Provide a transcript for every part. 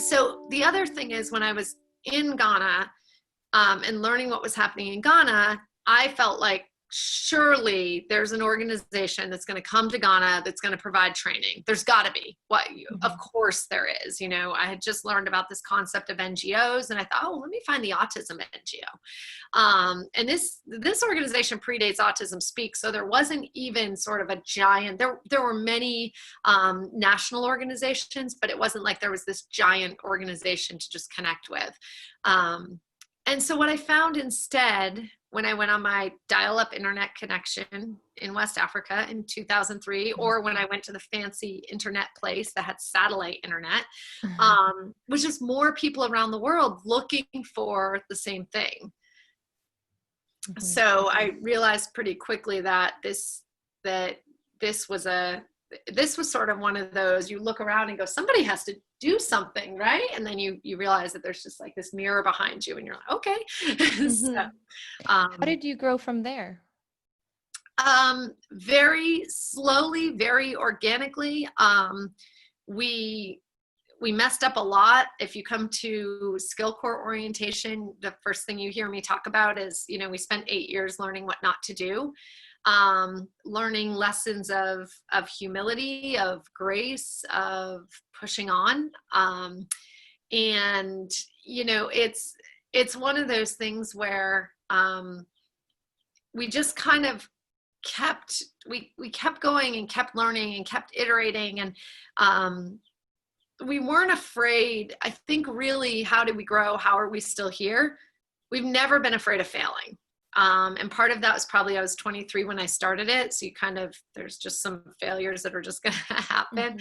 so the other thing is, when I was in Ghana and learning what was happening in Ghana, I felt like surely there's an organization that's going to come to Ghana that's going to provide training. There's got to be. Of course there is. I had just learned about this concept of NGOs, and I thought, let me find the autism NGO. And this organization predates Autism Speaks, so there wasn't even sort of a giant. There were many national organizations, but it wasn't like there was this giant organization to just connect with. And so what I found instead, when I went on my dial-up internet connection in West Africa in 2003, or when I went to the fancy internet place that had satellite internet, was just more people around the world looking for the same thing. So I realized pretty quickly that this was sort of one of those, you look around and go, somebody has to do something, right? And then you realize that there's just like this mirror behind you, and you're like, okay. So, how did you grow from there? Very slowly, very organically. We messed up a lot. If you come to Skill Corps orientation, the first thing you hear me talk about is, we spent 8 years learning what not to do. Learning lessons of humility, of grace, of pushing on. And, it's one of those things where, we just kind of we kept going and kept learning and kept iterating. And, we weren't afraid. I think really, how did we grow? How are we still here? We've never been afraid of failing. And part of that was probably I was 23 when I started it. So there's just some failures that are just going to happen.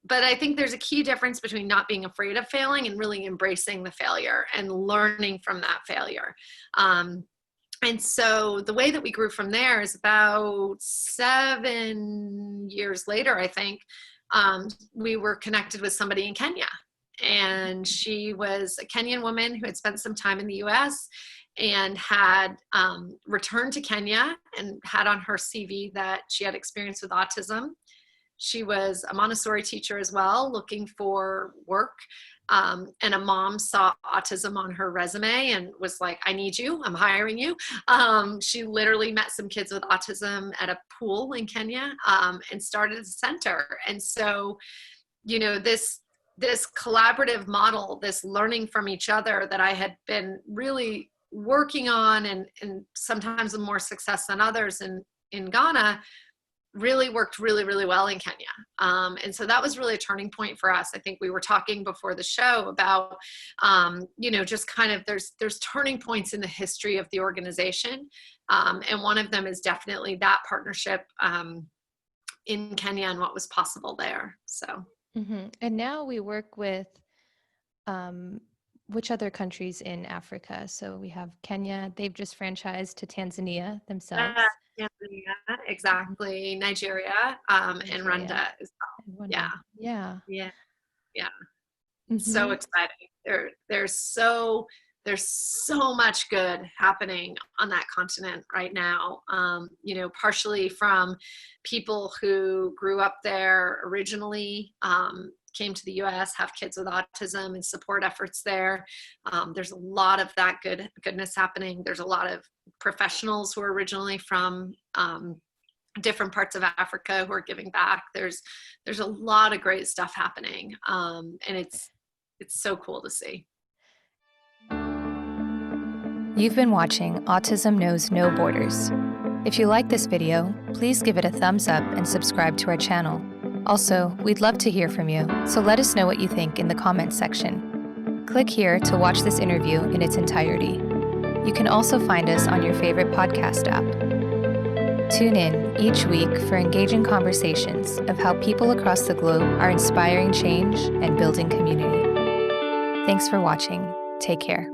But I think there's a key difference between not being afraid of failing and really embracing the failure and learning from that failure. And so the way that we grew from there is about 7 years later, I think, we were connected with somebody in Kenya. And she was a Kenyan woman who had spent some time in the US and had returned to Kenya and had on her CV that she had experience with autism. She was a Montessori teacher as well, looking for work. And a mom saw autism on her resume and was like, I need you, I'm hiring you. She literally met some kids with autism at a pool in Kenya, and started a center. And so, this collaborative model, this learning from each other that I had been really working on, and sometimes with more success than others in Ghana, really worked really, really well in Kenya. And so that was really a turning point for us. I think we were talking before the show about, just kind of there's turning points in the history of the organization. And one of them is definitely that partnership in Kenya and what was possible there. So. And now we work with which other countries in Africa? So we have Kenya. They've just franchised to Tanzania themselves. Tanzania, exactly. Nigeria, and Rwanda as well. Yeah. So exciting. There's so much good happening on that continent right now. Partially from people who grew up there originally, came to the US, have kids with autism and support efforts there. There's a lot of that goodness happening. There's a lot of professionals who are originally from different parts of Africa who are giving back. There's a lot of great stuff happening. And it's so cool to see. You've been watching Autism Knows No Borders. If you like this video, please give it a thumbs up and subscribe to our channel. Also, we'd love to hear from you, so let us know what you think in the comments section. Click here to watch this interview in its entirety. You can also find us on your favorite podcast app. Tune in each week for engaging conversations of how people across the globe are inspiring change and building community. Thanks for watching. Take care.